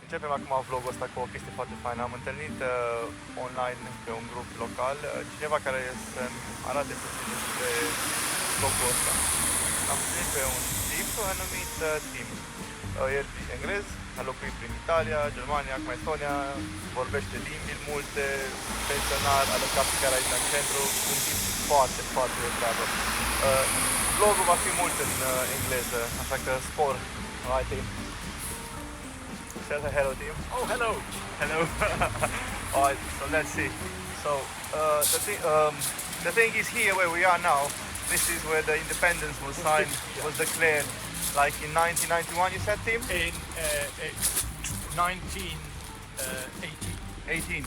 Începem acum vlogul ăsta cu o chestie foarte faină. Am întâlnit online pe un grup local cineva care să-mi arate puțin despre locul ăsta. Am întâlnit pe un tip anumit Tim. E englez, a locuit prin Italia, Germania, acum Estonia, vorbește limbi multe, pensionar, a lucrat chiar aici în centru, un tip foarte, foarte de treabă. Vlogul va fi mult în engleză, așa că spor. Hai, Tim. Say hello, Tim. Oh, hello. Hello. Alright, so let's see. So the thing is here where we are now. This is where the independence was signed, was declared, like in 1991. You said, Tim? In 1980. 18,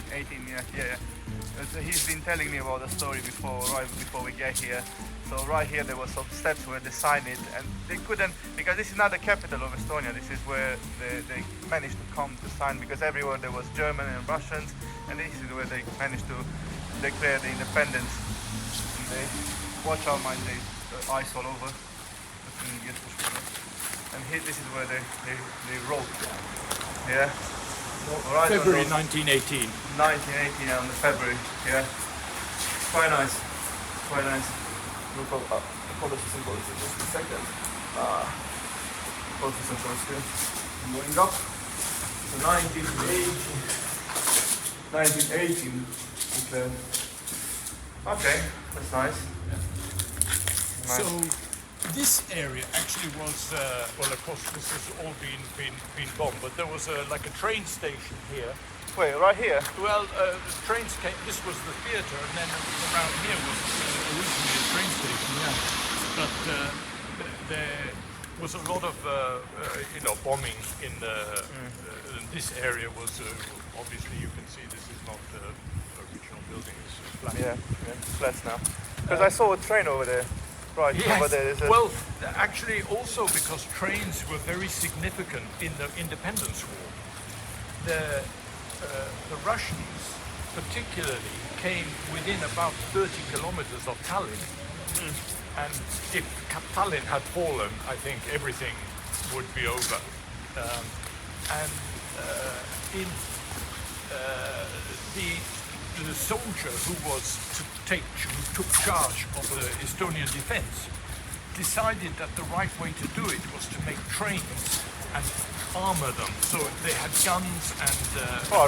yeah. He's been telling me about the story before, right before we get here. So right here there were some steps where they signed it, and they couldn't, because this is not the capital of Estonia. This is where they managed to come to sign, because everywhere there was German and Russians, and this is where they managed to declare the independence. And they watch out, mind, they ice all over. And here, this is where they wrote. Yeah. Right, February 1918. 1918 on the February, yeah. Quite nice. Quite nice. Look up. Hold some close in just a second. Close some close here. Going up. So 1918. Okay. Okay, that's nice. Nice. So this area actually was, well, of course, this has all been bombed, but there was like a train station here. Wait, right here? Well, trains came. This was the theatre, and then around here was originally a train station. Yeah, but there was a lot of bombing in this area. Was obviously, you can see this is not the original building. It's flat. Yeah, flats now. Because I saw a train over there. Right, yes. over there. Well, actually, also because trains were very significant in the independence war. The Russians, particularly, came within about 30 kilometers of Tallinn. And if Tallinn had fallen, I think everything would be over. The soldier who took charge of the Estonian defense decided that the right way to do it was to make trains and armor them, so they had guns and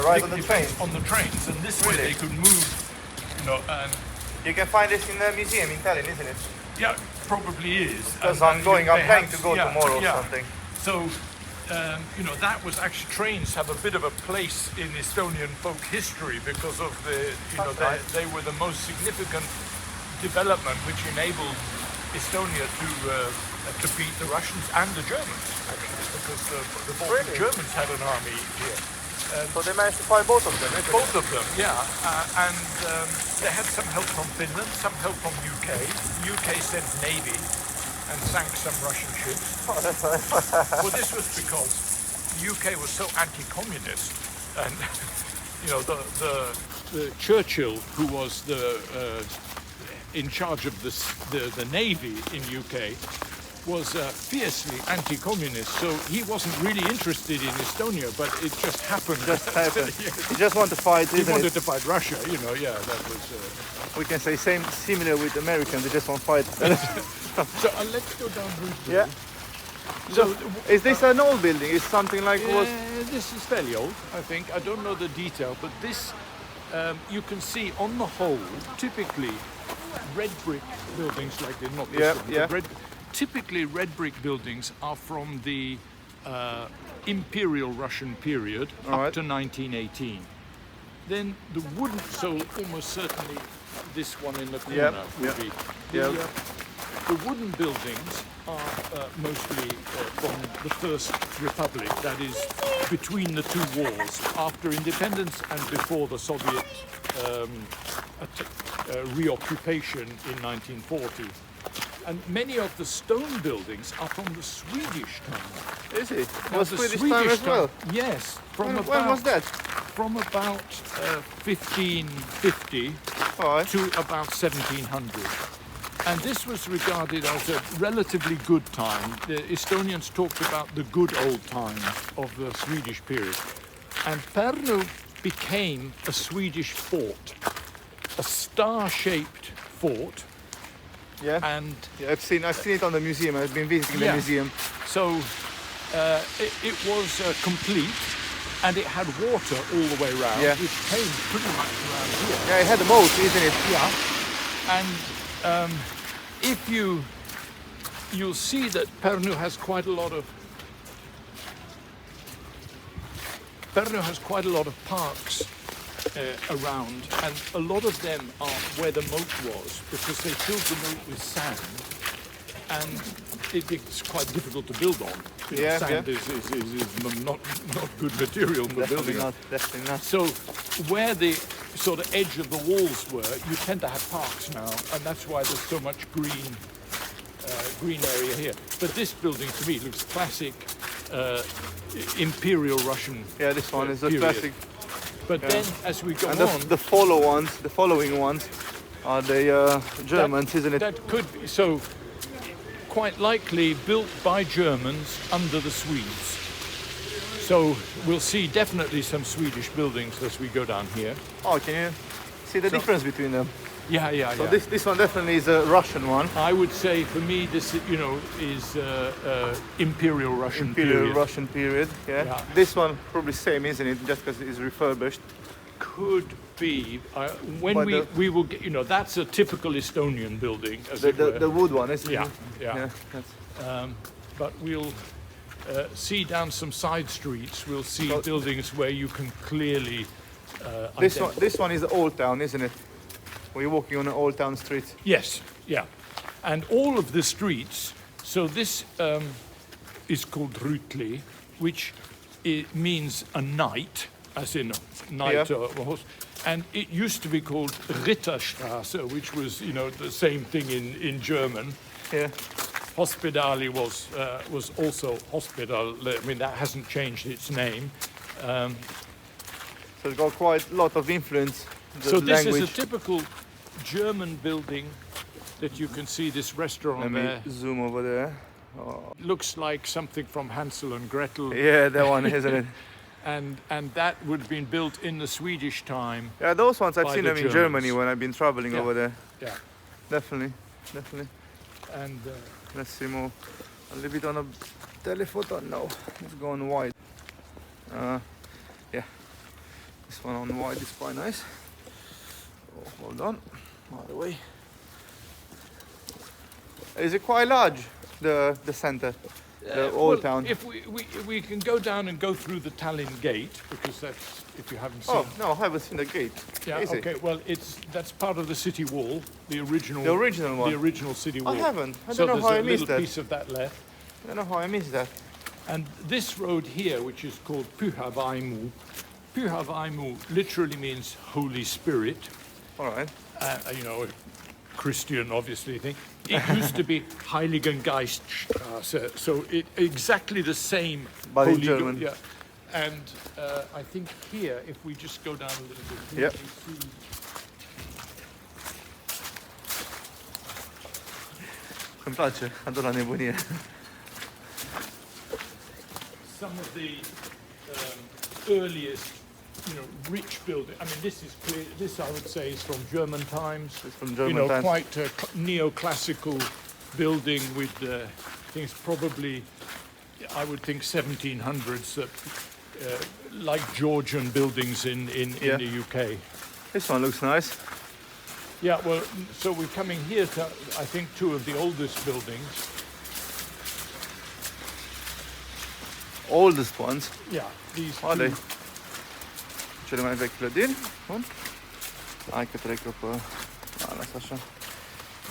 right on the trains. On the trains, and this way they could move. And you can find this in the museum in Tallinn, isn't it? Yeah, probably is. Because I'm planning to go tomorrow or something. So, that was actually, trains have a bit of a place in Estonian folk history because of they were the most significant development which enabled Estonia to beat the Russians and the Germans, actually, because the Baltic Germans had an army here. So they managed to fight both of them, isn't Both of them, yeah. And they had some help from Finland, some help from UK. UK sent Navy and sank some Russian ships. Oh, that's nice. Well, this was because the UK was so anti-communist, and the Churchill, who was in charge of the navy in UK, was fiercely anti-communist, so he wasn't really interested in Estonia, but it just happened. He just wanted to fight, He wanted to fight Russia, that was... We can say similar with Americans, they just want to fight. So let's go down route. Yeah. So, is this an old building? Is something like This is fairly old, I think. I don't know the detail, but this, you can see on the whole, typically red brick buildings like they're not this one, typically red brick buildings are from the Imperial Russian period up to 1918. Then the wooden, so almost certainly this one in the corner would be. The wooden buildings are mostly from the First Republic, that is between the two wars, after independence and before the Soviet reoccupation in 1940. And many of the stone buildings are from the Swedish time. Is it? Was Swedish time as well? Yes. When was that? From about 1550 to about 1700. And this was regarded as a relatively good time. The Estonians talked about the good old times of the Swedish period. And Parnu became a Swedish fort, a star-shaped fort. Yeah. And yeah, I've seen it on the museum. I've been visiting the museum. So it was complete, and it had water all the way around, which came pretty much around here. Yeah, it had a moat, isn't it? Yeah. And if you'll see that Parnu has quite a lot of parks around, and a lot of them are where the moat was, because they filled the moat with sand, and it's quite difficult to build on. Sand is not good material for building. Definitely not. So where the sort of edge of the walls were, you tend to have parks now, and that's why there's so much green area here. But this building, to me, looks classic Imperial Russian. Yeah, this one is a period. classic. But then, as we go and on, the following ones are the Germans, isn't it? That could be so. Quite likely built by Germans under the Swedes. So we'll see definitely some Swedish buildings as we go down here. Oh, can you see the difference between them? Yeah. So this one definitely is a Russian one. I would say for me this, is Imperial Russian period. Russian period. Yeah. This one probably same, isn't it? Just because it is refurbished. Could be. When we will get, that's a typical Estonian building. As The wood one, isn't it? Yeah. But we'll see down some side streets. We'll see buildings where you can clearly. This one is the old town, isn't it? We're walking on an old town street. Yes, yeah, and all of the streets. So this is called Rutli, which means a knight, as in a knight or a horse. And it used to be called Ritterstraße, which was, the same thing in German. Yeah. Hospedali was also hospital. I mean, that hasn't changed its name. So it's got quite a lot of influence. So this is a typical German building that you can see this restaurant there. Let me zoom over there. Oh. Looks like something from Hansel and Gretel. Yeah, that one, isn't it? And that would have been built in the Swedish time. Yeah, those ones I've seen them in Germans. Germany when I've been traveling over there. Yeah. Definitely. And let's see more. A little bit on a telephoto. No, it's going wide. Yeah. This one on wide is quite nice. Oh, hold on. By the way. Is it quite large, the center? The old town. If we can go down and go through the Tallinn gate, because that's, if you haven't seen. Oh no, I haven't seen the gate. Yeah. Is okay. It? Well, that's part of the city wall, the original. The original one. The original city wall. I haven't. I don't know how I missed that. So there's a little piece of that left. I don't know how I missed that. And this road here, which is called Pyhävaimu, Pyhävaimu literally means Holy Spirit. All right. Christian, obviously, thing. It used to be Heiligen Geiststraße, so it exactly the same. But in German. Yeah. And I think here, if we just go down a little bit, yep. we see. Îmi place, ador la nebunie. Some of the earliest, rich building. I mean, this is clear. This, I would say, is from German times. It's from German times. Quite a neoclassical building with things probably, I would think, 1700s, like Georgian buildings in the UK. This one looks nice. Yeah, well, so we're coming here to, I think, two of the oldest buildings. Oldest ones? Yeah, these Are two. they? Cele mai vechi clădiri. Bun. Hai că trec eu pe... Lasă așa.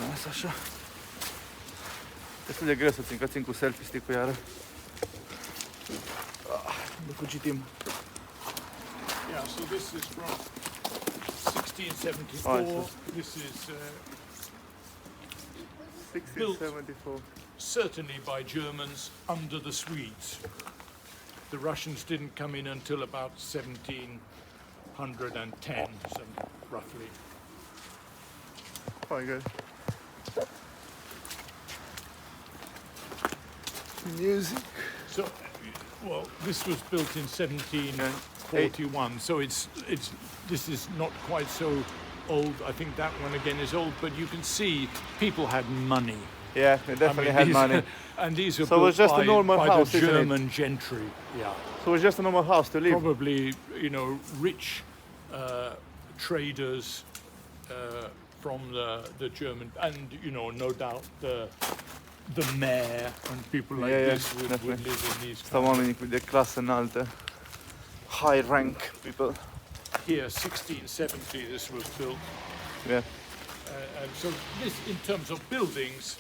Lasă așa. Destul de greu să țin, că țin cu selfie stick-ul iară. Ne cucitim. Yeah, so this is from 1674. This is 1674. certainly by Germans under the Swedes. The Russians didn't come in until about 1710, roughly. Quite good. Music. So, well, this was built in 1741, so this is not quite so old. I think that one again is old, but you can see people had money. Yeah, they definitely had money. And these are So it was built just a normal by house, the isn't it? German gentry. Yeah, So it was just a normal house to live. probably rich traders from the German, and no doubt the mayor and people like this would live in these. Stau oamenii de clasă înaltă, high rank people. Here, 1670, this was built. Yeah. And so this, in terms of buildings,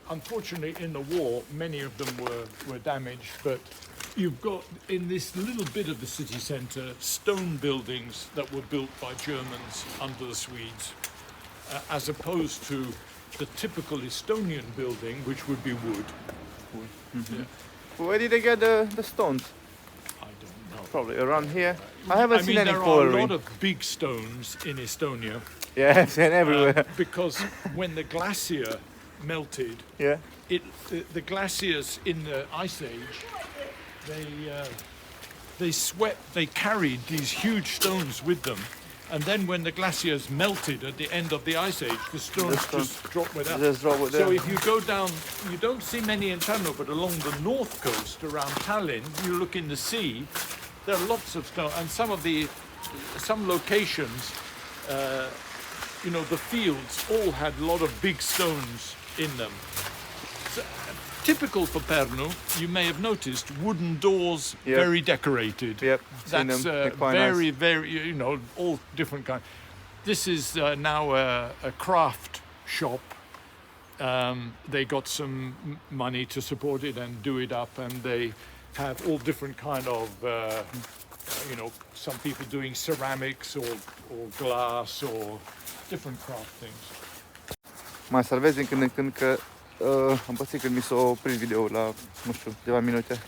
unfortunately in the war, many of them were damaged, but you've got in this little bit of the city centre stone buildings that were built by Germans under the Swedes, as opposed to the typical Estonian building, which would be wood. Mm-hmm. Yeah. Where did they get the stones? I don't know. Probably around here. I haven't seen any there are a quarry. lot of big stones in Estonia. Yeah, I've seen everywhere. Because when the glacier melted, Yeah. the glaciers in the Ice Age, they carried these huge stones with them, and then when the glaciers melted at the end of the Ice Age, the stones just dropped with that. So if you go down, you don't see many in Parnu, but along the north coast around Tallinn, you look in the sea, there are lots of stone, and some locations, the fields all had a lot of big stones in them. So, typical for Parnu, you may have noticed, wooden doors, very decorated. Yep. That's very, very, all different kinds. This is now a craft shop. They got some money to support it and do it up, and they have all different kind of, some people doing ceramics or glass or different craft things. Mai salvez din când în când că am pățit când mi s-a oprit video la, nu știu, câteva minute.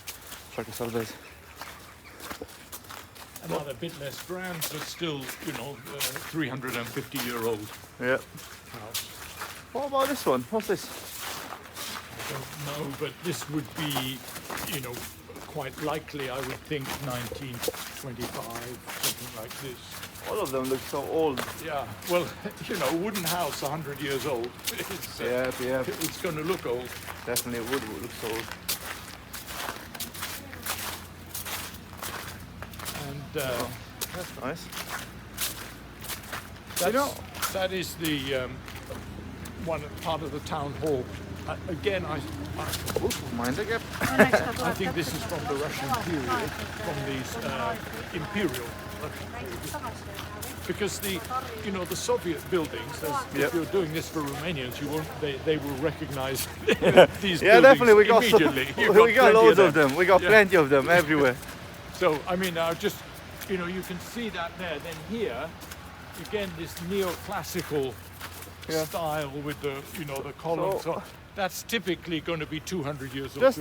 Așa că salvez. Another bit less grand, but still, 350-year-old Yeah. house. What about this one? What's this? I don't know, but this would be, quite likely, I would think, 1925, something like this. All of them look so old. Yeah, well, a wooden house 100 years old, it's going to look old. Definitely wood looks old. And That's nice. that is the one part of the town hall. Again, Mind the gap. I think this is from the Russian period, from these imperial Russian period. Because the Soviet buildings, if you're doing this for Romanians, you won't. They will recognise these buildings Definitely. We got immediately. we got loads of them. We got plenty of them everywhere. So just you can see that there. Then here, again, this neoclassical style with the the columns. So that's typically going to be 200 years old.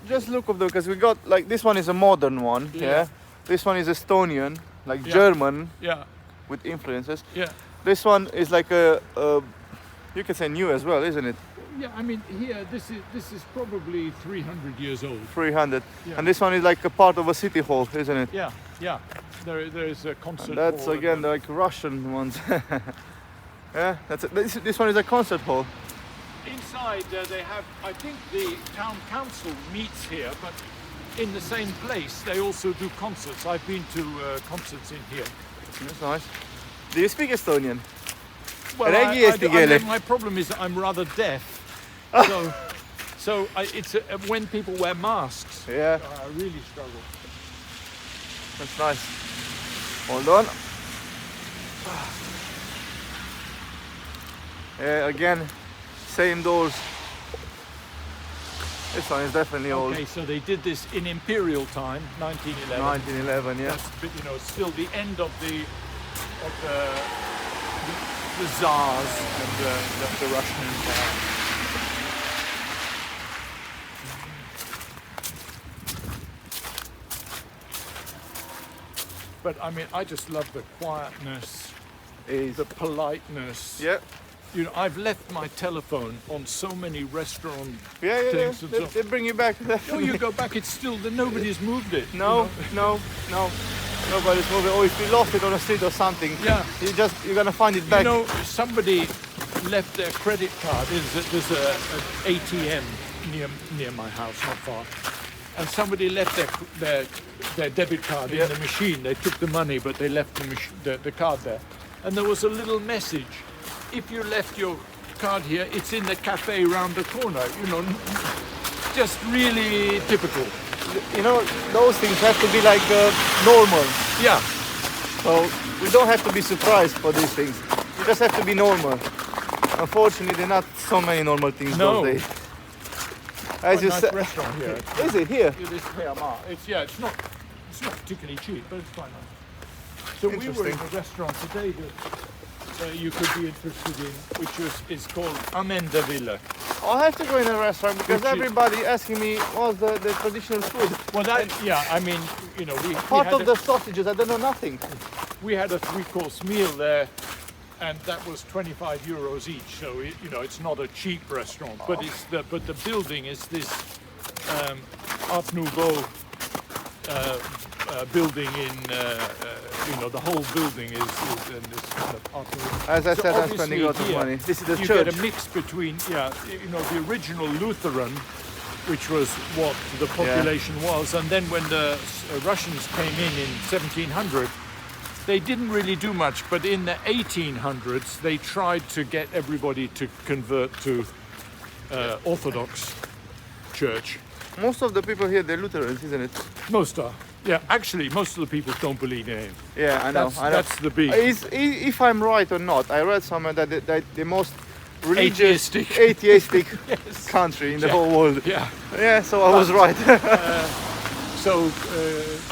Just look of them, because we got this one is a modern one. Yeah. This one is Estonian, German. Yeah. With influences. Yeah. This one is like a you can say new as well, isn't it? Yeah, here this is probably 300 years old. 300. Yeah. And this one is like a part of a city hall, isn't it? Yeah. There is a concert and that's hall. Again like Russian ones. Yeah, this one is a concert hall. Inside they have, I think the town council meets here, but in the same place they also do concerts. I've been to concerts in here. That's nice. Do you speak Estonian? Well, my problem is that I'm rather deaf. So it's when people wear masks. Yeah. I really struggle. That's nice. Hold on. Yeah, again, same doors. This one is definitely old. Okay, so they did this in imperial time, 1911. 1911, yeah. That's still the end of the Tsars and the Russian Empire. But I just love the quietness, the politeness. Yeah. you know, I've left my telephone on so many restaurant Yeah, things. And they bring you back. no, you go back, it's still, nobody's moved it. No, no, no. Nobody's moving. Or if you lost it on the street or something, Yeah. you're gonna find it back. You know, somebody left their credit card. There's an ATM near my house, not far, and somebody left their debit card in the machine. They took the money, but they left the card there, and there was a little message. If you left your card here, it's in the cafe round the corner. You know, just really typical. You know, those things have to be like normal. Yeah. So we don't have to be surprised for these things. We just have to be normal. Unfortunately, there are not so many normal things No. those days. As you Nice said, restaurant here. is it here? This it's not particularly cheap, but it's quite nice. So we were in a restaurant today that you could be interested in, which is called Amendavilla. I have to go in a restaurant because Which is- everybody asking me what's the traditional food. Well, I mean, you know, Part of the sausages, I don't know nothing. we had a 3-course meal there, and that was 25 euros each. So you know, it's not a cheap restaurant, but the building is this Art Nouveau building in you know, the whole building is in this kind of Art Nouveau. As I So said, I'm obviously spending a lot of here money. This is the you church. get a mix between, you know, the original Lutheran, which was what the population was, and then when the Russians came in 1700, they didn't really do much, but in the 1800s they tried to get everybody to convert to Orthodox Church. Most of the people here, they're Lutherans, isn't it? Most are. Yeah, actually, most of the people don't believe in him. Yeah, I know. That's the big If I'm right or not, I read somewhere that the most religious, atheistic. country in the Yeah. whole world. Yeah. Yeah, so I was right. So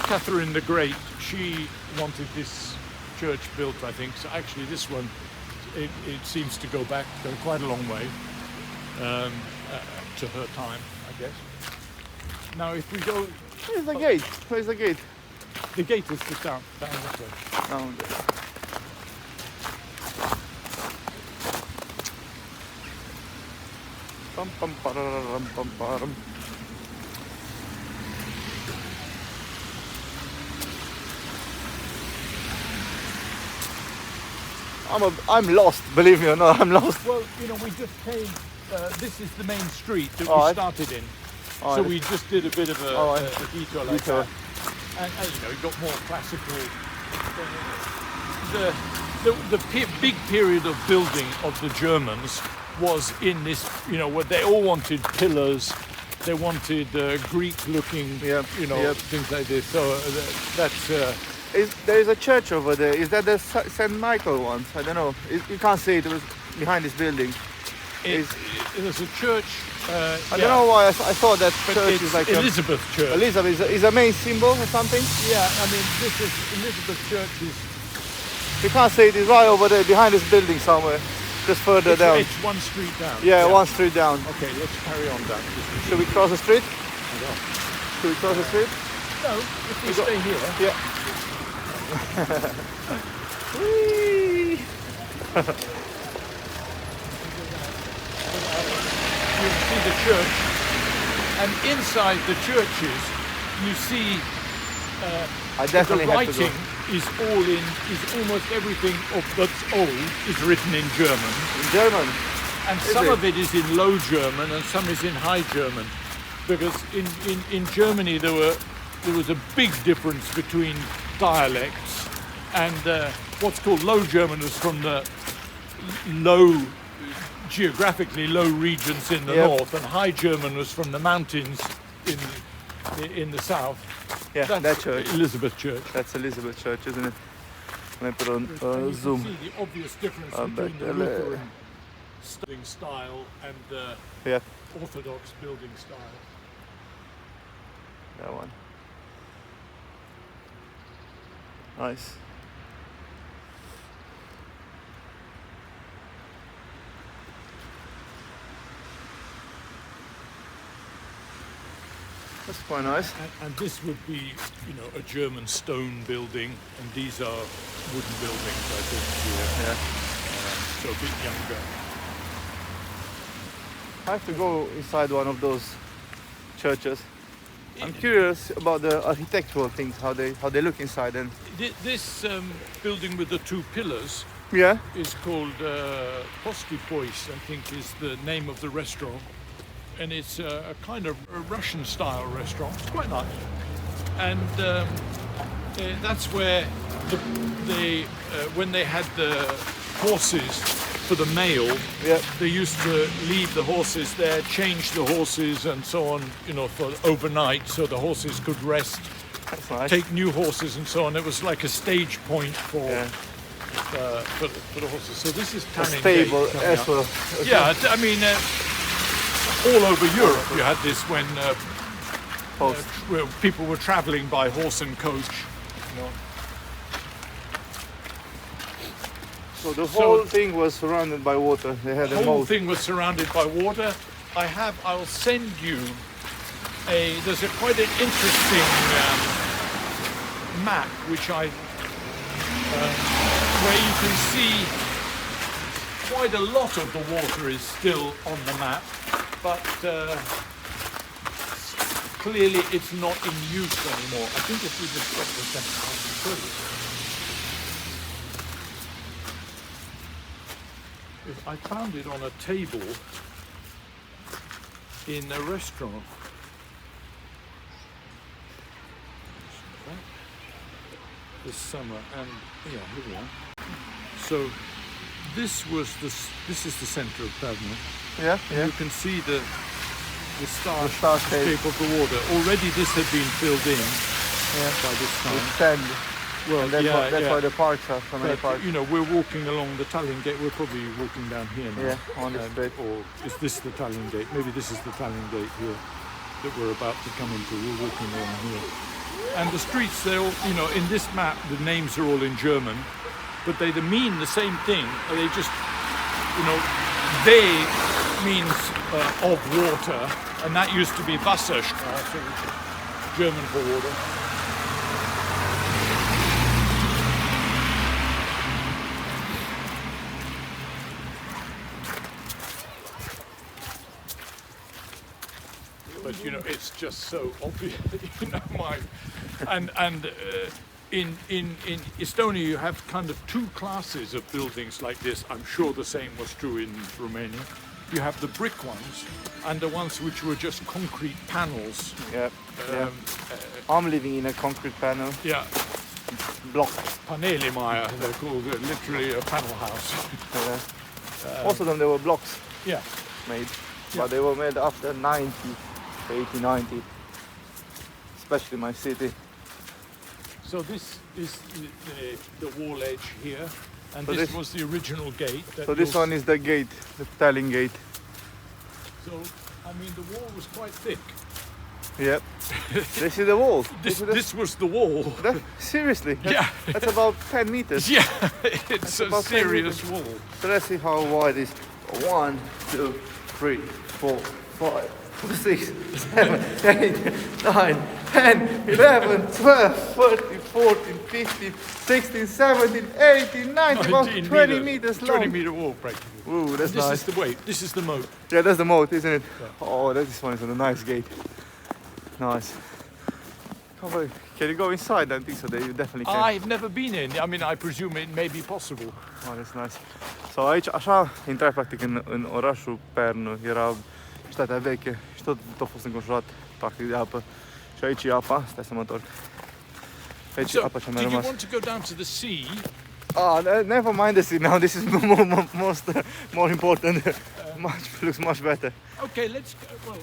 Catherine the Great, she wanted this church built, I think. So actually, this one, it seems to go back quite a long way to her time, I guess. Now, if we go, Where's the gate? Where's the gate? the gate is just down this way. Down there. Pum, pum, pararam, pum, param. I'm lost, believe me or not, I'm lost. Well, you know, we just came. This is the main street that All we right. started in. All So right. we just did a bit of All right. a detour like Detour. that. And you know, you got more classical. Big period of building of the Germans was in this, you know, where they all wanted pillars, they wanted Greek-looking, Yep, you know, yep. things like this. So that's There is a church over there. Is that the St. Michael one? I don't know. You can't see it. It was behind this building. there's a church. I don't know why I thought that But church it's is like Elizabeth Church. Elizabeth is a main symbol or something. Yeah, I mean, this is Elizabeth Church is. You can't see it. It's right over there behind this building somewhere, just further down. It's one street down. Yeah, one street down. Okay, let's carry on down. Should we cross the street? I don't. Should we cross the street? No, if we stay here. Yeah. Whee! You see the church, and inside the churches, you see I the definitely have to go. writing is almost everything that's old is written in German, In German. and Is some it? of it is in Low German and some is in High German, because in Germany there was a big difference between dialects, and what's called Low German was from the geographically low regions in the Yep. north, and High German was from the mountains in the south. Yeah, That's that church. Elizabeth Church. That's Elizabeth Church, isn't it? Let me put on And you zoom. can see the obvious difference Back between the there. Lutheran building style and the Yeah, Orthodox building style. that one. Nice. That's quite nice. And this would be, you know, a German stone building, and these are wooden buildings, I think, here. Yeah. So a bit younger. I have to go inside one of those churches. I'm curious about the architectural things, how they look inside. And This building with the two pillars yeah, is called Postipois, I think is the name of the restaurant. And it's a kind of a Russian-style restaurant. It's quite nice. And that's where when they had the horses for the mail, yeah, they used to leave the horses there, change the horses and so on, you know, for overnight, so the horses could rest, that's nice. take new horses and so on. It was like a stage point for Yeah. for the horses. So this is A Tanning stable Gate coming as up. well. Yeah, I mean, all over Europe you had this when Post. where people were traveling by horse and coach. You know. So the whole thing was surrounded by water. They had The a whole moat. thing was surrounded by water. I'll send you there's a quite an interesting map which where you can see quite a lot of the water is still on the map, but clearly it's not in use anymore. I think if we just stop this second, I can show you. I found it on a table in a restaurant. This summer, and yeah, here we are. So this is the centre of Parnu. Yeah, yeah. You can see the star shape. shape of the water. Already this had been filled in by this With time. sand. Well, And that's why the parks are so many But, parks. you know, we're walking along the Tallinn Gate. We're probably walking down here now. Yeah, on this bit. Or is this the Tallinn Gate? Maybe this is the Tallinn Gate here that we're about to come into. We're walking along here. And the streets, they're all, you know, in this map, the names are all in German, but they mean the same thing. They just, you know, they means of water, and that used to be Wasserstraße, which is German for water. But you know, it's just so obvious, you know. In Estonia, you have kind of two classes of buildings like this. I'm sure the same was true in Romania. You have the brick ones and the ones which were just concrete panels. Yeah, yeah. I'm living in a concrete panel Yeah, block. Paneelimaja, they're called, literally a panel house. Most of them, they were blocks Yeah. made, Yeah. but they were made after 80, 90, especially my city. So this is the wall edge here, and So this this- was the original gate. So this one is the gate, the Tallinn Gate. So, I mean, the wall was quite thick. Yep. This is the wall. This was the wall. Seriously? Yeah. That's about 10 meters. Yeah, it's a about 10 serious meters. wall. So let's see how wide it is. 1, 2, 3, 4, 5, 6, 7, 8, 9, 10, 11, 12, 13, 14, 15, 16, 17, 18, 19, about 20 meters long. 20-meter wall, practically. Ooh, that's This nice. is the way. This is the moat. Yeah, that's the moat, isn't it? Yeah. Oh, this one is a nice gate. Nice. Can you go inside? I think so. You definitely can. I've never been in. I mean, I presume it may be possible. Oh, that's nice. So aici, așa, intrai practic în orașul Parnu. Era cetatea veche și tot a fost înconjurat practic de apă. Și aici e apa. Stai să mă întorc. Aici e So, apa ce mi-a did you rămas. want to go down to the sea? Never mind the sea now. This is more important. Looks much better. Okay, let's go. Well,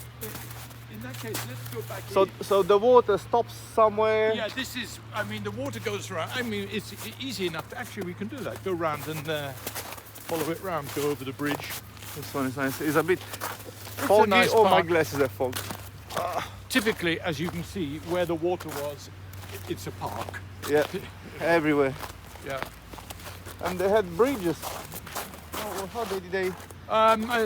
in that case, let's go back So, in. so the water stops somewhere. Yeah, this is. I mean, the water goes around. I mean, it's easy enough. Actually, we can do that. Go round and follow it round. Go over the bridge. This one is nice. It's a bit It's foggy. a nice All my park. glasses are fogged. Typically, as you can see, where the water was, it's a park. Yeah, everywhere. Yeah. And they had bridges. Oh, how did they?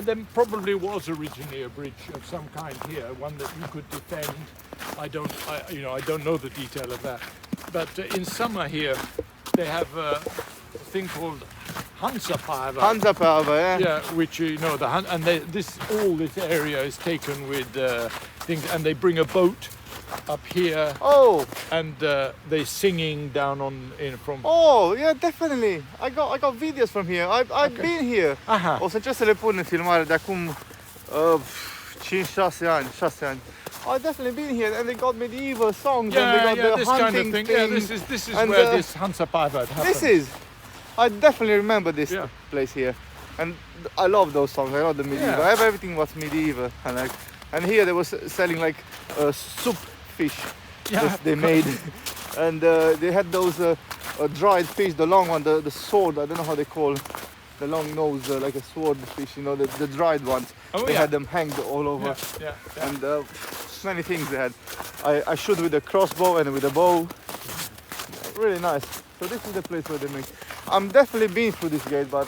There probably was originally a bridge of some kind here, one that you could defend. I don't know the detail of that. But in summer here, they have a thing called Hansapäivä. yeah. Yeah, which you know and this area is taken with things, and they bring a boat up here. Oh. And they singing down from. Oh, yeah, definitely. I got videos from here. I've been here. Aha. O să încerc să le pun în filmare de acum 5-6 ani. I've definitely been here, and they got medieval songs, and they got the this hunting kind of thing. thing. Yeah, this is where this Hansapäivä happened. I definitely remember this place here, and I love those songs. I love the medieval. Yeah. Everything was medieval, and here they was selling like soup fish that they made, and they had those dried fish, the long one, the sword. I don't know how they call the long nose, like a sword fish. You know, the dried ones. They had them hanged all over, and many things they had. I shoot with a crossbow and with a bow. Really nice. So this is the place where they make. I'm definitely been through this gate, but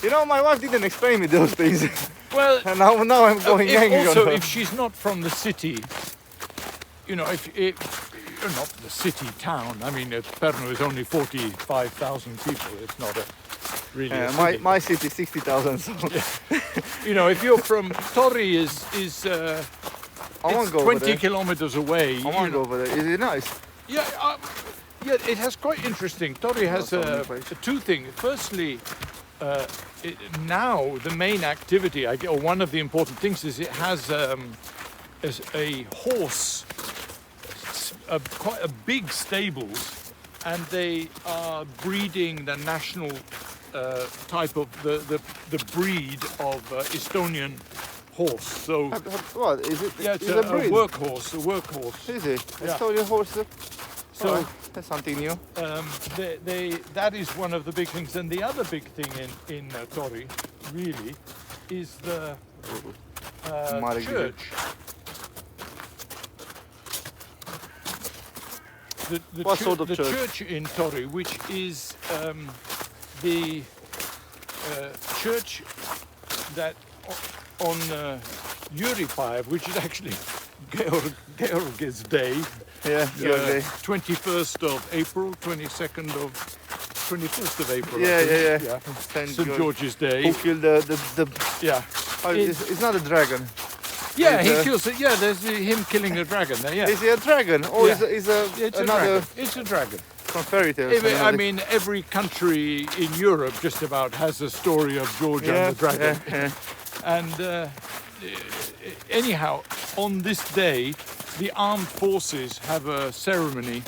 you know, my wife didn't explain me those things. Well, and now I'm going angry also, on her. if she's not from the city, you know, if you're not the city town. I mean, Parnu is only 45,000 people. It's not really a city. My city is 60,000. So. You know, if you're from Tori is I want to go 20 kilometers away. I want to go over there. Is it nice? Yeah, it has quite interesting. Tori has two things. Firstly, now the main activity, or one of the important things, is it has a horse, quite a big stables, and they are breeding the national type of the breed of Estonian horse. So what is it? Yeah, it's a breed? workhorse. A workhorse. Is it? Yeah. Estonian horse. So that's something new. that is one of the big things, and the other big thing in Tori really is the church. What sort of the church? church in Tori, which is the church that on Juripäev, which is actually Georg's Day. Yeah, 21st of April, 21st of April. Yeah. St. George's Day. Who killed the Yeah. It's not a dragon. Yeah, he kills it. Yeah, there's him killing a dragon there. Yeah. Is he a dragon? Or Yeah. is It's another? It's a dragon. From fairy tales. I mean, every country in Europe just about has a story of George and the dragon. Yeah. And anyhow, on this day, the armed forces have a ceremony,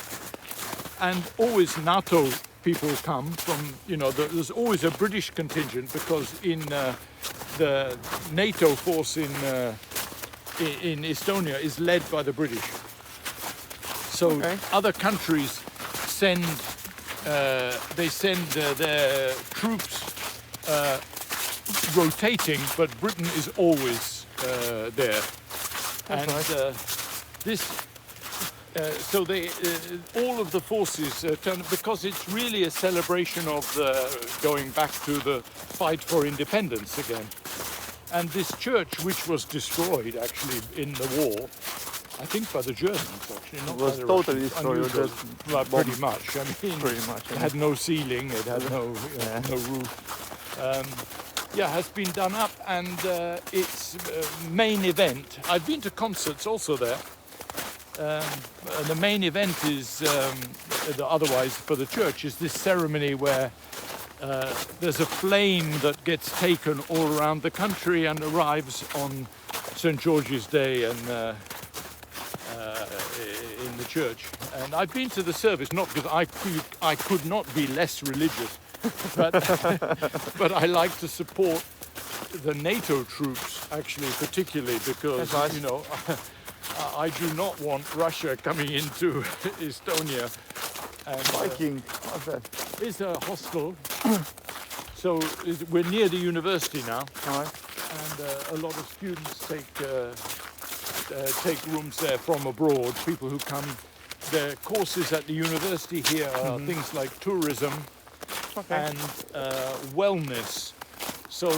and always NATO people come from, you know, there's always a British contingent, because in the NATO force in Estonia is led by the British. So other countries send their troops rotating, but Britain is always there. That's nice. So they all of the forces turn, because it's really a celebration of going back to the fight for independence again. And this church, which was destroyed actually in the war, I think by the Germans actually, not was by the totally Russians. destroyed. Well, pretty much. I mean, Pretty much. it had no ceiling, it had no roof. Has been done up, and its main event. I've been to concerts also there. The main event is, otherwise for the church, is this ceremony where there's a flame that gets taken all around the country and arrives on St. George's Day and in the church. And I've been to the service, not because I could not be less religious, but I like to support the NATO troops, actually, particularly because, you know, I do not want Russia coming into Estonia. And, Viking. What's that? It's a hostel. So we're near the university now. And a lot of students take rooms there from abroad, people who come. The courses at the university here are things like tourism and wellness. So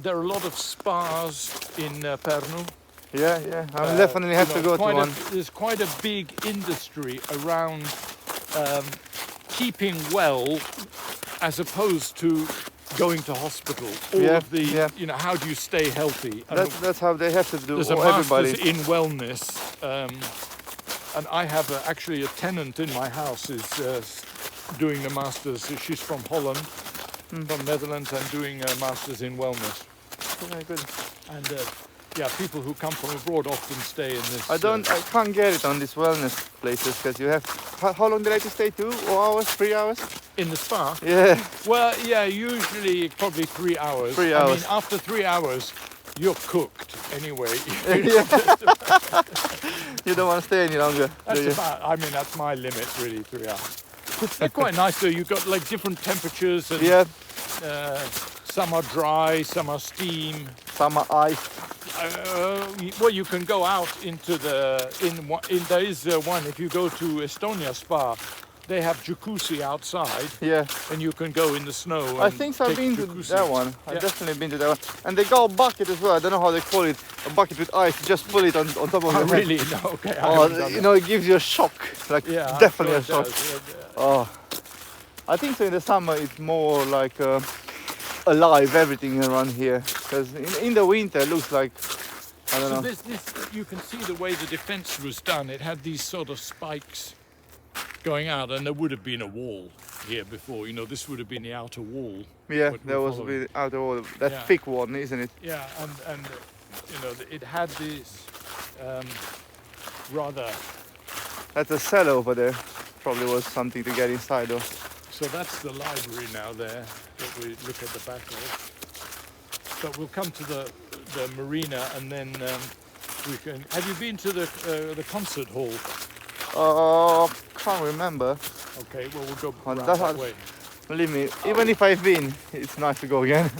there are a lot of spas in Parnu. Yeah. I definitely have to go to one. There's quite a big industry around keeping well as opposed to going to hospital. All of the, you know, how do you stay healthy? That's how they have to do. There's a everybody. master's in wellness, and I have actually a tenant in my house is doing the master's. She's from Holland, from Netherlands, and doing a master's in wellness. Very good. And yeah, people who come from abroad often stay in this. I can't get it on these wellness places because you have. How long did I have to stay? 2 hours, 3 hours? In the spa? Yeah. Well, yeah, usually probably 3 hours. 3 hours. I mean, after 3 hours, you're cooked anyway. You don't want to stay any longer. That's about. I mean, that's my limit, really. 3 hours. They're quite nice though. You've got like different temperatures and some are dry, some are steam. Some are ice. Well, you can go out into the there is one. If you go to Estonia spa, they have jacuzzi outside. Yeah. And you can go in the snow. I think so. I've been to that one. I've definitely been to that one. And they got a bucket as well. I don't know how they call it. A bucket with ice. Just pull it on top of your head. Really? No. Okay. You know, it gives you a shock. Like definitely a shock. Oh, I think so. In the summer, it's more like alive. Everything around here. Because in the winter, it looks like I don't know. This you can see the way the defense was done. It had these sort of spikes going out, and there would have been a wall here before. You know, this would have been the outer wall. Yeah, there was the outer wall, that thick one, isn't it? Yeah, and you know, it had this rather. That's a cell over there. Probably was something to get inside of. So that's the library now there that we look at the back of. But we'll come to the marina, and then we can. Have you been to the concert hall? Can't remember. Okay, well we'll go that way. Believe me, even if I've been, it's nice to go again.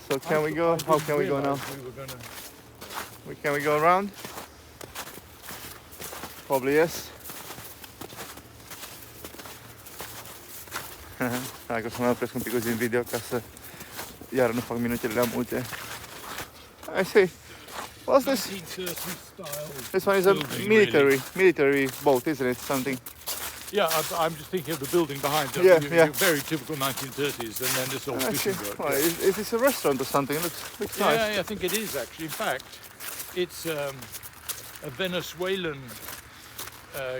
So can we go? How can we go now? Can we go around? Probably yes. Hai că o să mai opresc un pic din video ca să iar nu fac minutele la multe. I see. What's this? This one is a military boat, isn't it? Something. Yeah, I'm just thinking of the building behind it. Very typical 1930s, and then this old fishing boat. Well, is this a restaurant or something? It looks nice. Yeah, I think it is actually. In fact, it's a Venezuelan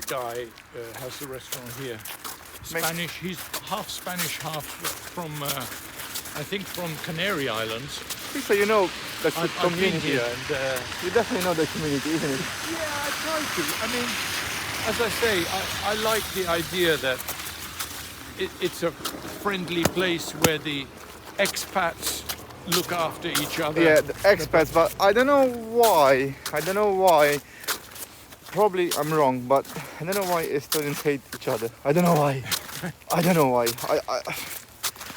guy has the restaurant here. Spanish. He's half Spanish, half from I think from Canary Islands. So you know the community here, and you definitely know the community, isn't it? Yeah, I try to. I mean, as I say, I like the idea that it's a friendly place where the expats look after each other. Yeah, the expats, but I don't know why. Probably I'm wrong, but I don't know why Estonians hate each other. I don't know why. I don't know why.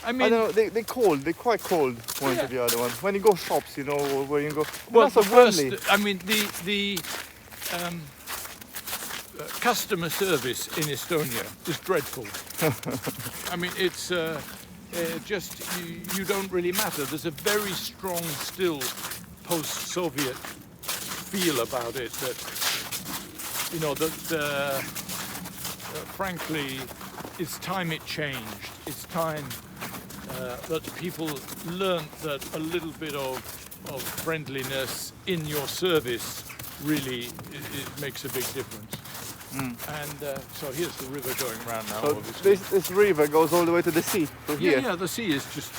I mean, I don't know. They're cold. They're quite cold one to the other one. When you go shops, you know, where you go. Well, not so friendly. I mean, the customer service in Estonia is dreadful. I mean, it's just you don't really matter. There's a very strong, still post-Soviet feel about it. That you know that frankly, it's time it changed. It's time. That people learnt that a little bit of friendliness in your service really it makes a big difference. And so here's the river going around now. So this river goes all the way to the sea from here? Yeah, the sea is just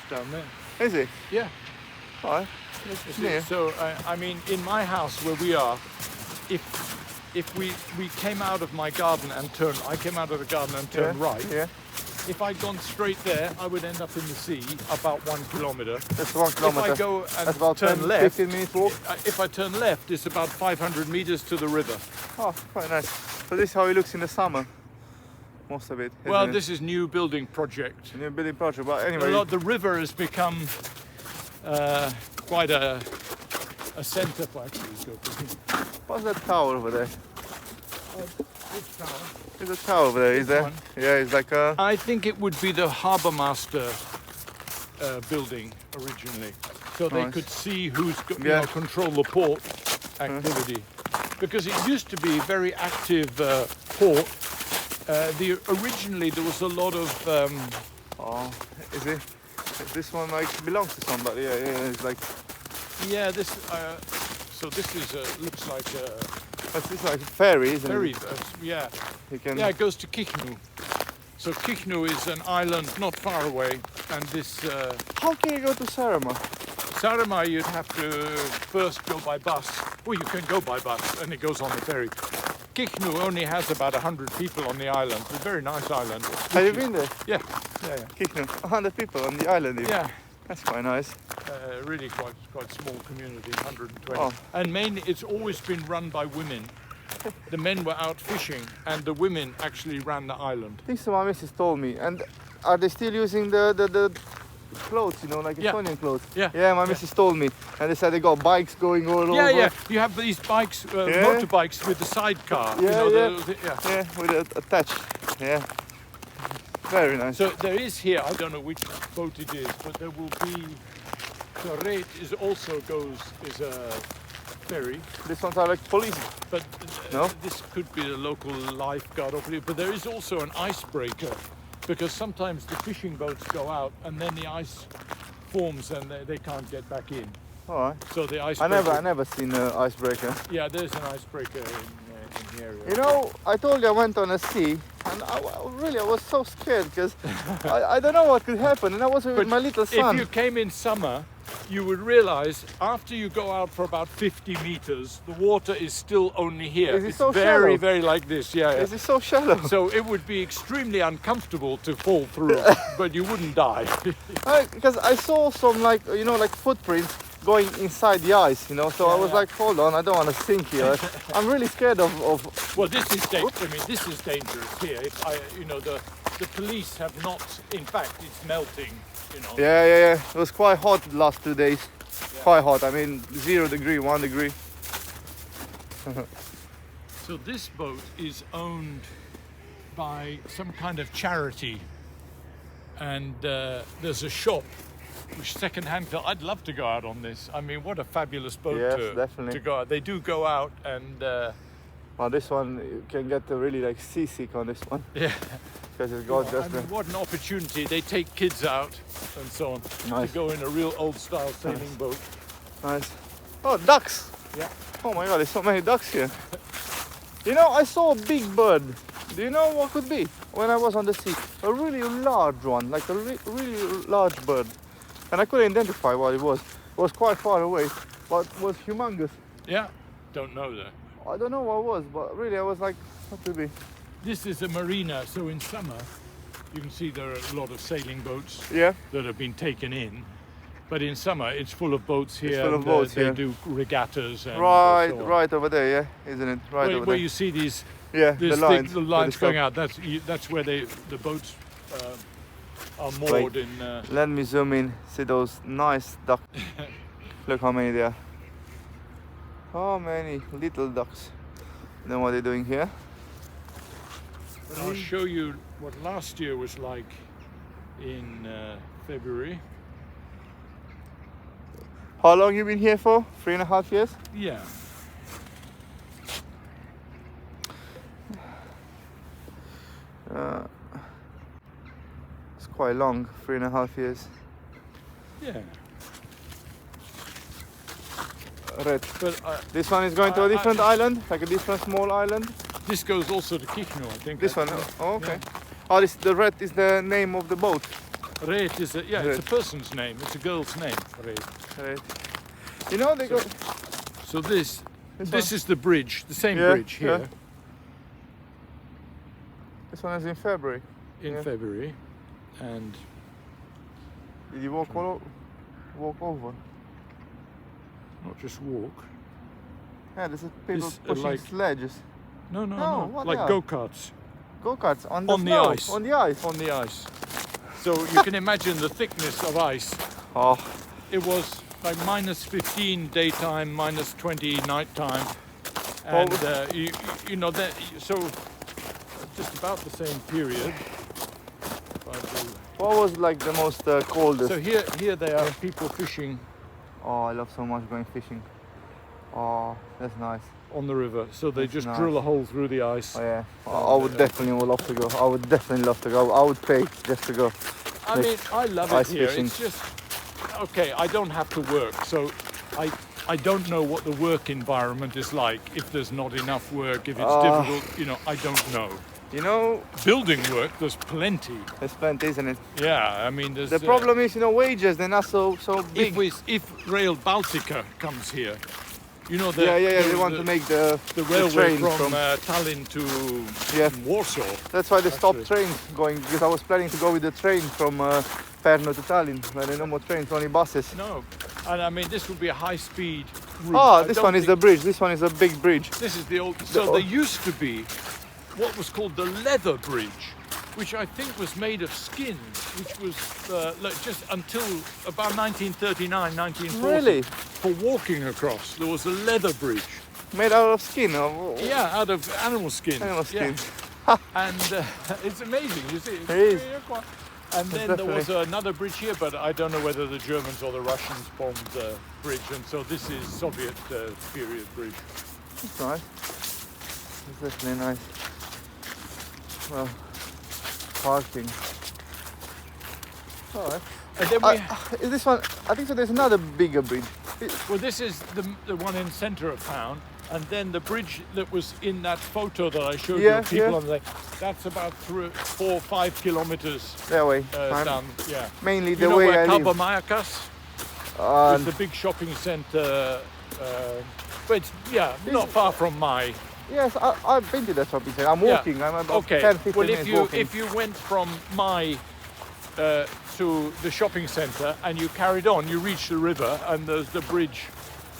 down there. Is it? Yeah. All right. So I mean, in my house where we are, if we came out of my garden and I came out of the garden and turned right. Yeah. If I'd gone straight there, I would end up in the sea about 1 kilometer. That's 1 kilometer. If I go and that's about turn 10, left, 15 minutes walk. If I turn left, it's about 500 meters to the river. Oh, quite nice. So this is how it looks in the summer. Most of it. Well, this is new building project. New building project, but anyway. The river has become quite a centre for actually. What's that tower over there? Which tower? There's a tower over there, is there? One. Yeah, it's like a... I think it would be the harbour master building originally. So they could see who's control the port activity. Because it used to be a very active port. Originally there was a lot of Oh, is it? This one like belongs to somebody. Yeah, yeah. It's like. Yeah, this. So this is looks like a What's this like ferry? Isn't ferry. it? Yeah. You can. Yeah, it goes to Kihnu. So Kihnu is an island not far away, and this How can you go to Saaremaa? Saaremaa you'd have to first go by bus. Well, you can go by bus, and it goes on the ferry. Kihnu only has about 100 people on the island. It's a very nice island. Have you been there? Yeah, yeah, yeah. Kihnu, 100 people on the island. Even. Yeah, That's quite nice. really quite small community, 120. Oh. And mainly, it's always been run by women. The men were out fishing, and the women actually ran the island. I think so. My missus told me. And are they still using the clothes? You know, like Yeah. Estonian clothes. Yeah. Yeah, my missus told me. And they said they got bikes going all over. Yeah, yeah. You have these bikes, Yeah. motorbikes with the sidecar. Yeah, you know, yeah. yeah. Yeah, with it attached. Yeah. Very nice. So there is here, I don't know which boat it is, but there will be. So Reit is also is a ferry, This ones are like police. but No? this could be a local lifeguard operative. But there is also an icebreaker, because sometimes the fishing boats go out and then the ice forms and they can't get back in. All right. So the I icebreaker. never seen an icebreaker. Yeah, there's an icebreaker in the area. You know, I told you I went on a sea, and I was so scared because I don't know what could happen, and I was with But my little if son. you came in summer, you would realize after you go out for about 50 meters, the water is still only here. Is it It's so very, shallow? very like this. Yeah, yeah. Is it so shallow? So it would be extremely uncomfortable to fall through, but you wouldn't die. Because I saw some like like footprints going inside the ice, so I was yeah. like, hold on, I don't want to sink here. I'm really scared of Well, this is dangerous. I mean, this is dangerous here. The police have not. In fact, it's melting. yeah. It was quite hot the last 2 days. Quite hot. I mean, 0 degree, 1 degree. So this boat is owned by some kind of charity, and there's a shop which second-hand. I'd love to go out on this. I mean, what a fabulous boat Yes, to definitely. go out. They do go out, and Well, this one you can get really like seasick on this one yeah. because it's got I just mean, what an opportunity. They take kids out and so on Nice. to go in a real old-style sailing boat. nice. Oh, ducks! Yeah. Oh my God, there's so many ducks here. I saw a big bird. Do you know what could be? When I was on the sea, a really large one, like a really large bird, and I couldn't identify what it was. It was quite far away, but it was humongous. Yeah, don't know that. I don't know what it was, but really I was like, what could it be? This is a marina, so in summer you can see there are a lot of sailing boats Yeah. that have been taken in. But in summer, it's full of boats here. full of and, boats, they yeah. do regattas and Right, so on. right over there, yeah, isn't it? Right Where, over where there. you see these Yeah, these the lines. thick lines going out. That's where the boats are moored in. Let me zoom in. See those nice ducks. Look how many there are. How many little ducks. Then what are they doing here? I'll show you what last year was like in February. How long you been here for? 3.5 years? Yeah. It's quite long, 3.5 years. Yeah. Red. But This one is going to a different island, like a different small island. this goes also to Kihnu, I think. This one, oh, okay. Oh, the red is the name of the boat. Reit is it's Reit. a person's name. It's a girl's name. Reit. Red. They got So this one? is the bridge, the same Yeah, bridge here yeah. This one is in February. in Yeah. February, and Did you walk over? not just walk. Yeah, there's people This, pushing like- sledges. No, No, what like they are? go-karts Go-karts on the On the snow, ice. On the ice. on the ice. So you can imagine the thickness of ice. Oh, It was like -15 daytime, -20 nighttime, and you know that. So just about the same period. what was like the most coldest? So here they are, people fishing Oh, I love so much going fishing. Oh, that's nice. on the river. So they That's just nice. drill a hole through the ice. Oh yeah, I would definitely love to go. I would definitely love to go. I would pay just to go. I mean, I love it ice here. fishing. It's just okay. I don't have to work, so I don't know what the work environment is like. If there's not enough work, if it's difficult, you know, I don't know. You know, Building work, there's plenty. there's plenty, isn't it? Yeah, I mean, there's The problem is, you know, wages, they're not so big. if Rail Baltica comes here, you know, They want to make the railway train from Tallinn to Warsaw. That's why they stopped trains going, because I was planning to go with the train from Parnu to Tallinn, but there are no more trains, only buses. No, and I mean, this would be a high-speed route. This one is the bridge. This one is a big bridge. This is the old. So there used to be what was called the leather bridge, which I think was made of skins, which was just until about 1939, 1940. Really? For walking across, there was a leather bridge. Made out of skin. Yeah, out of animal skin. Animal skin. Yeah. And it's amazing, you see. It is. And then there was another bridge here, but I don't know whether the Germans or the Russians bombed the bridge, and so this is Soviet period bridge. It's nice. It's definitely nice. Well, parking. Alright. And then Is this one? I think so. There's another bigger bridge. well, this is the one in center of town, and then the bridge that was in that photo that I showed you of people on the that's about 4 or 5 kilometers That way. down. Yeah. Mainly You the know way where I live. Kalbamajakas? It's the big shopping center. But it's not far from my. Yes, I've been to that shopping center. I'm walking. I'm about 10, 15 well, minutes walking. if you went from my to the shopping center and you carried on, you reach the river and there's the bridge.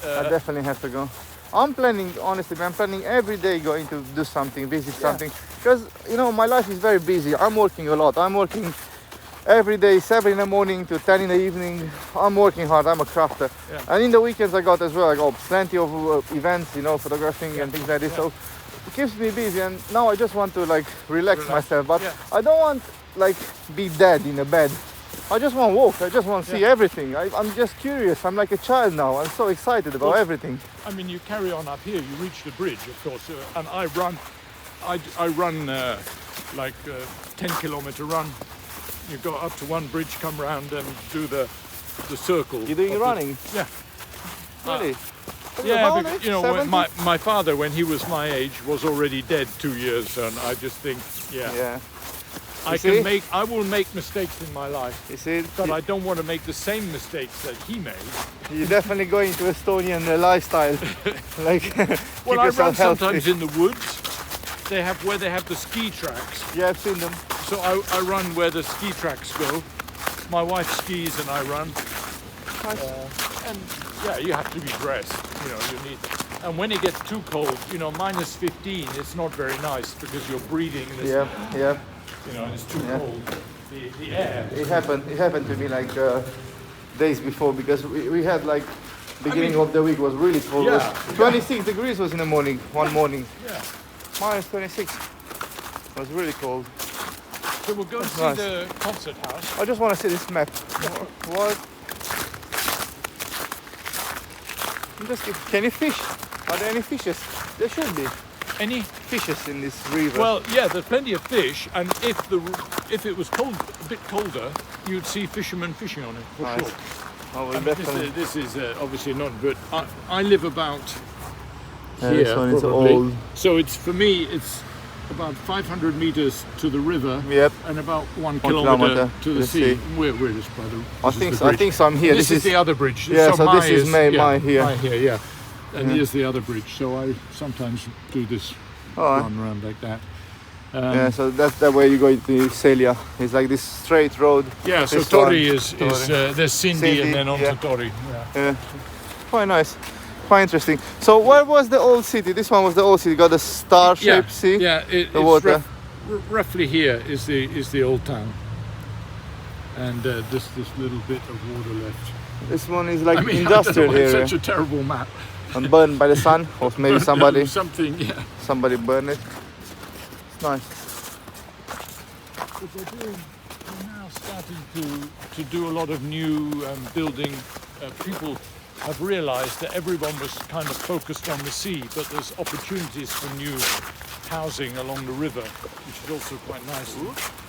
I definitely have to go. I'm planning, honestly, I'm planning every day going to do something, visit something. Because, you know, my life is very busy. I'm working a lot. I'm working every day, 7 in the morning to 10 in the evening. I'm working hard. I'm a crafter. Yeah. And in the weekends I got as well. I got plenty of events, you know, photographing and things like this. So it keeps me busy. And now I just want to like relax myself. But I don't want like be dead in a bed. I just want to walk. I just want to see everything. I'm just curious. I'm like a child now. I'm so excited about everything. I mean, you carry on up here. You reach the bridge, of course, and I run like a 10-kilometer run. You go up to one bridge, come round, and do the circle. You're doing running? Yeah. Really? Yeah, because, you know, my father, when he was my age, was already dead 2 years, and I just think, I will make mistakes in my life. You see, but I don't want to make the same mistakes that he made. You're definitely going to Estonian lifestyle. Like, well, I run sometimes in the woods. They have the ski tracks. Yeah, I've seen them. So I run where the ski tracks go. My wife skis and I run. And you have to be dressed. You know, you need. And when it gets too cold, you know, minus 15, it's not very nice because you're breathing. Yeah. You know, it's too cold. The air. It happened to me like days before because we had like beginning of the week was really cold. Yeah, 26 degrees was in the morning, one morning. Yeah. Minus 26. It was really cold. So we'll go and see the concert house. I just want to see this map. What? Can you fish? Are there any fishes? There should be. Any fishes in this river? Well, yeah, there's plenty of fish, and if it was cold, a bit colder, you'd see fishermen fishing on it for sure. Oh, well, this is obviously not good. I live about here, this one is probably. old. So it's for me, it's about 500 meters to the river, and about 1 kilometer to the sea. Where is brother? I think so. I'm here. This is the other bridge. Yeah, so this is my here. My here, yeah. And here's the other bridge. So I sometimes do this run around like that. So that's the way you go to Celia. It's like this straight road. Yeah, so Tori is there's Cindy and then on to Tori. Yeah. Quite nice. Quite interesting. So where was the old city? This one was the old city. Got the star-shaped sea. Yeah, the water. Roughly here is the old town, and this little bit of water left. This one is like industrial area. It's such a terrible map. And burned by the sun, or maybe somebody. Somebody burned it. It's nice. They're now starting to do a lot of new building. People have realised that everyone was kind of focused on the sea, but there's opportunities for new housing along the river, which is also quite nice.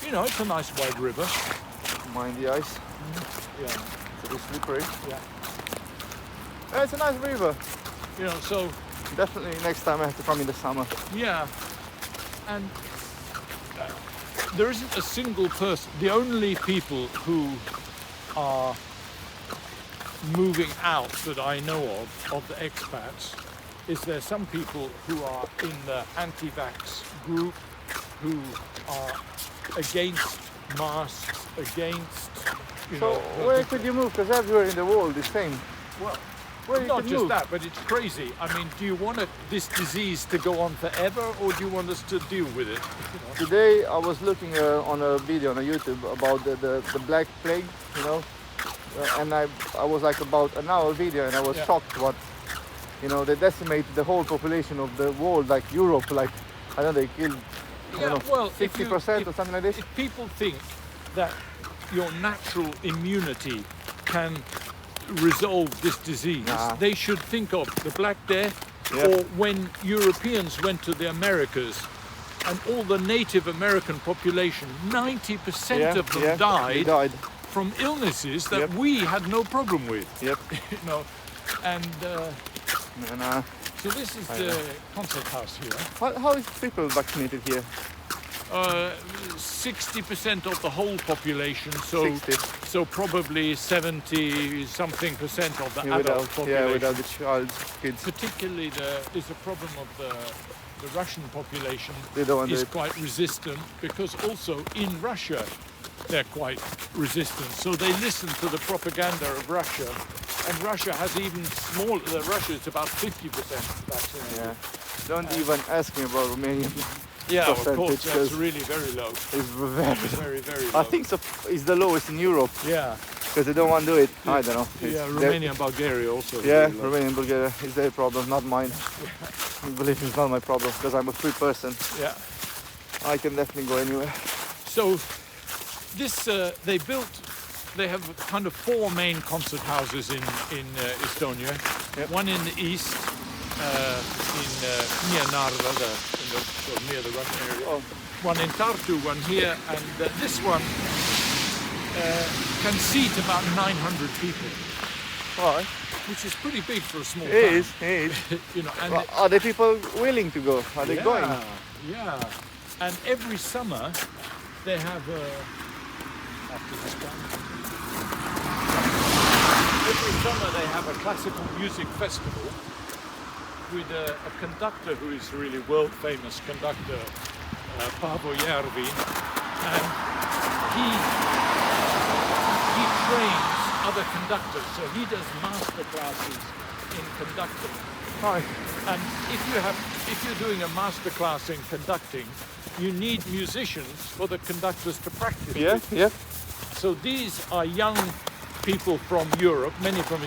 You know, it's a nice wide river. Mind the ice. Yeah, It's a bit slippery. yeah. Yeah, it's a nice river. You know, so Definitely next time I have to come in the summer. yeah, and there isn't a single person. The only people who are moving out that I know of the expats, is there some people who are in the anti-vax group, who are against masks, against, you So know. where could you move? Because everywhere in the world is same. Well, Where you not could just move? that, but it's crazy. I mean, do you want this disease to go on forever, or do you want us to deal with it? You know? Today I was looking on a video on YouTube about the Black Plague, you know, and I was like about an hour video, and I was Yeah. shocked what, you know, they decimated the whole population of the world, like Europe, like, I don't know, they killed, I Yeah, don't know, well, 60% or something like this. If people think that your natural immunity can resolve this disease, Nah. they should think of the Black Death, Yeah. or when Europeans went to the Americas and all the Native American population, 90% of them they died died. from illnesses that Yep. we had no problem with, Yep. you know. And And so this is the concert house here. how is people vaccinated here? 60% of the whole population, so 60. so probably 70 something percent of the Yeah, adult population. without the child, kids. Particularly there's a problem of the Russian population They don't want is it. quite resistant, because also in Russia they're quite resistant. So they listen to the propaganda of Russia, and Russia has even smaller. Russia is about 50% vaccinated. Yeah. Don't even ask me about Romania. Yeah, of course, percentage, that's 'cause really very low. It's very. Very, very low. I think so. It's the lowest in Europe Yeah, because they don't want to do it. I don't know. It's yeah. their- Romania and Bulgaria also. is Yeah, very low. Romania and Bulgaria is their problem, not mine. Believe me, it's not my problem because I'm a free person. Yeah. I can definitely go anywhere. So this they have kind of four main concert houses in Estonia. Yep. One in the east, near Narva, near the Russian area. Oh. One in Tartu, one here, and this one can seat about 900 people, All right. which is pretty big for a small It town. is. It is. You know, and Well, are the people willing to go? Are they going? Yeah, and every summer they have after this one. Every summer they have a classical music festival with a conductor who is really world famous conductor, Paavo Järvi, and he trains other conductors, so he does master classes in conducting. Right. And if you're doing a master class in conducting, you need musicians for the conductors to practice. Yeah. with. Yeah. So these are young people from Europe, many from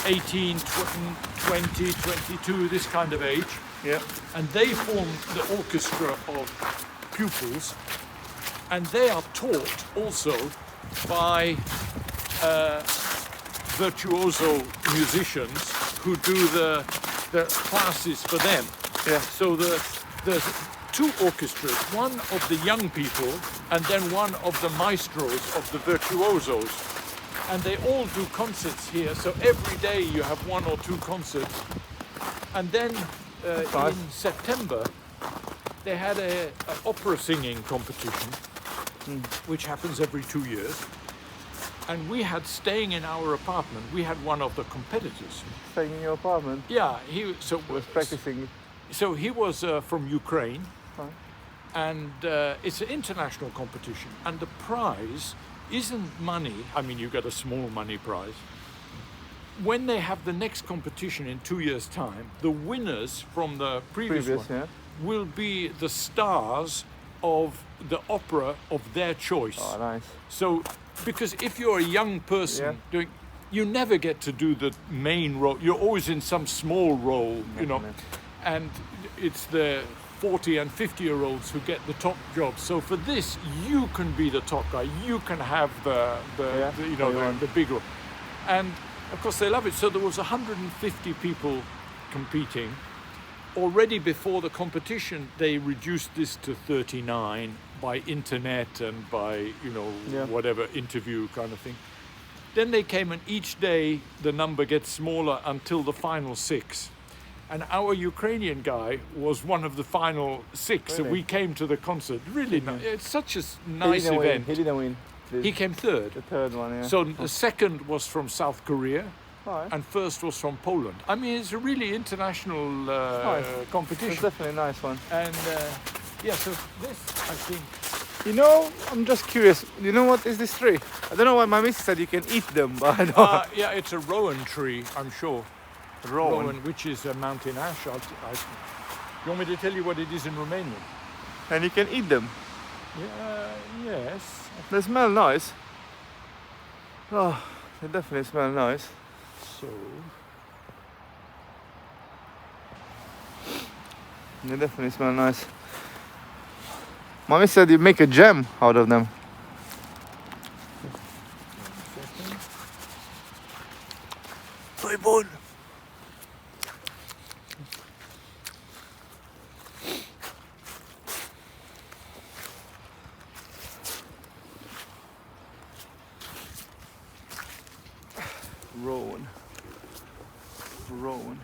18, 20, 22, this kind of age, Yeah. and they form the orchestra of pupils, and they are taught also by virtuoso musicians who do the classes for them. Yeah. So there's two orchestras, one of the young people and then one of the maestros, of the virtuosos. And they all do concerts here, so every day you have one or two concerts. And then nice. in September, they had an opera singing competition, which happens every 2 years. And we had, staying in our apartment, we had one of the competitors. Staying in your apartment. Yeah, he Was practicing. So he was from Ukraine, Right. and it's an international competition. And the prize isn't money. I mean, you get a small money prize. When they have the next competition in 2 years' time, the winners from the previous one Yeah. will be the stars of the opera of their choice. Oh, nice. So, because if you're a young person Yeah. doing, you never get to do the main role. You're always in some small role, you know, and it's the 40 and 50-year-olds who get the top jobs. So for this, you can be the top guy. You can have the big role, and of course they love it. So there was 150 people competing. Already before the competition, they reduced this to 39, by internet and by, Yeah. whatever interview kind of thing. Then they came, and each day the number gets smaller until the final 6. And our Ukrainian guy was one of the final 6. So Really? we came to the concert. Really nice. It's such a He nice didn't win. event. He didn't win. He came third. The third one, yeah. So the second was from South Korea, Alright. and first was from Poland. I mean, it's a really international Nice. It's competition. definitely a nice one. And yeah, so this, I think, I'm just curious. You know what is this tree? I don't know why my missus said you can eat them, but I don't. yeah, it's a rowan tree, I'm sure. Rowan. Which is a mountain ash. You want me to tell you what it is in Romanian? And you can eat them. Yeah, yes. They smell nice. Oh, they definitely smell nice. So, They definitely smell nice. Mommy said you make a jam out of them. Păi bun. Rowan. Rowan.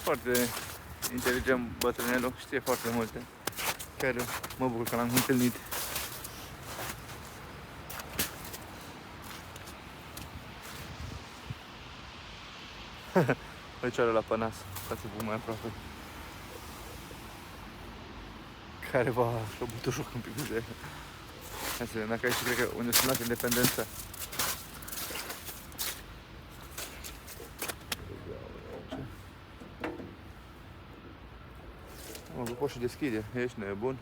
Foarte inteligent bătrânelul, știe foarte multe. Chiar mă bucur că l-am întâlnit. Picioarele la pănas, stați-vă mai aproape. Care va și-a bătut joc un pic de... Hai să vedem, dacă aici cred că unde s-a luat independența. Mă, poți și deschide, ești nebun.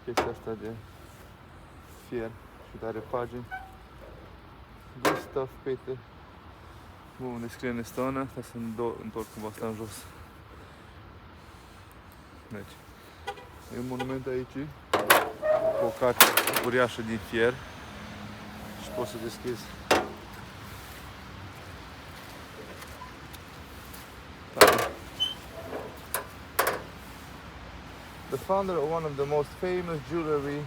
Chestia asta de fier și are pagini. Good stuff, Peter. Bun, unde scrie în Estonia, asta să întorc cumva asta în jos. Deci, e un monument aici, cu o carte uriașă din fier și poți să deschizi. The founder of one of the most famous jewelry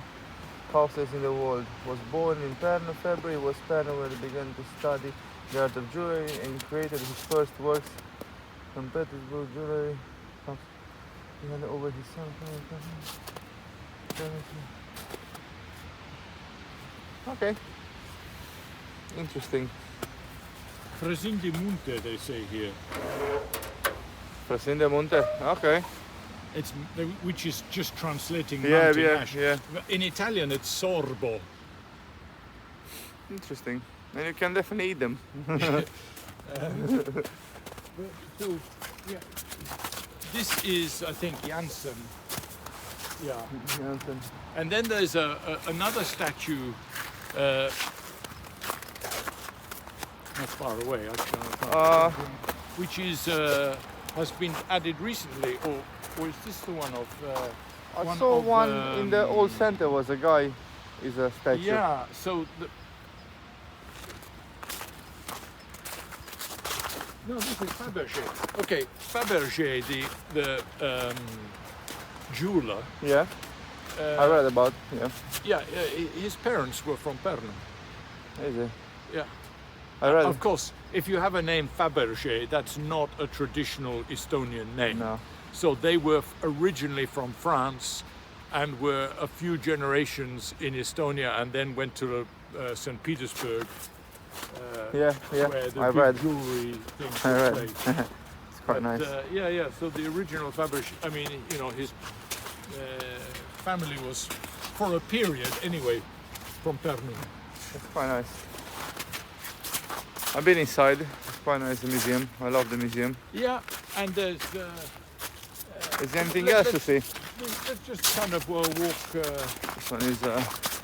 houses in the world was born in Parnu. February was Parnu where he began to study the art of jewelry and created his first works from Petersburg jewelry. He had over his son. Okay. Interesting. Frăzin de munte, they say here. Frăsin de munte. Okay. Which is just translating Yeah, mountain yeah, ash. yeah. In Italian, it's sorbo. Interesting. And you can definitely eat them. So, yeah, this is, I think, Janssen. Yeah. Janssen. And then there's another statue not far away, actually, which is has been added recently, or is this the one of? I saw one in the old center. Was a guy, is a statue. Yeah. So no, this is Fabergé. Okay, Fabergé, the jeweler. Yeah. I read about. Yeah. Yeah, his parents were from Parnu. Is it? Yeah. I read. Of course, if you have a name Fabergé, that's not a traditional Estonian name. No. So they were originally from France and were a few generations in Estonia and then went to St. Petersburg. Yeah. Where the I big read. jewelry things I took read. place. It's quite nice. Yeah. So the original Fabergé, I mean, his family was, for a period anyway, from Parnu. It's quite nice. I've been inside. It's quite nice, the museum. I love the museum. Yeah, and there's... Is there anything else to see? Let's just kind of walk... This one is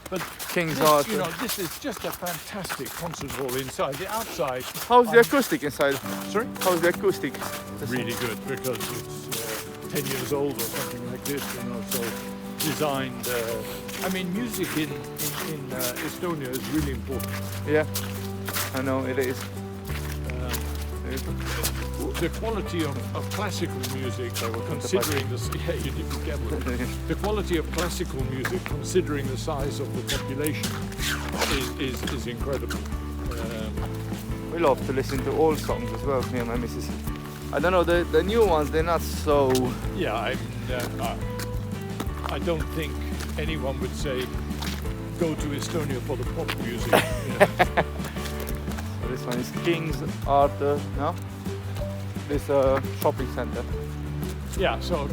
but King's this, Arthur. this is just a fantastic concert hall inside. The outside... How's the acoustic inside? Sorry? How's the acoustic? Really good, because it's 10 years old or something like this, so designed... I mean, music in Estonia is really important. Yeah. I know it is. The quality of classical music, considering the quality of classical music, considering the size of the population, is incredible. We love to listen to old songs as well, me and my missus. I don't know, the new ones, they're not so... Yeah, I don't think anyone would say go to Estonia for the pop music. So this one is King's Arthur, no? This shopping center. Yeah, so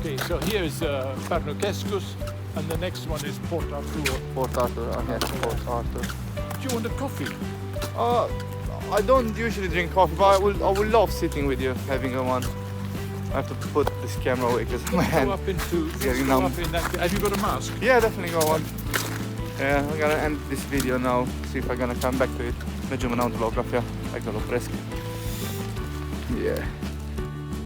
here is Parnu Keskus, and the next one is Port Arthur. Port Arthur, yes, Port Arthur. Do you want a coffee? I don't usually drink coffee, but I would love sitting with you, having a one. I have to put this camera away because my hand is getting numb. Have you got a mask? Yeah, definitely got one. Yeah, I'm gonna end this video now, see if I'm gonna come back to it. Mergem înăuntru la o cafea, hai că l opresc. Yeah.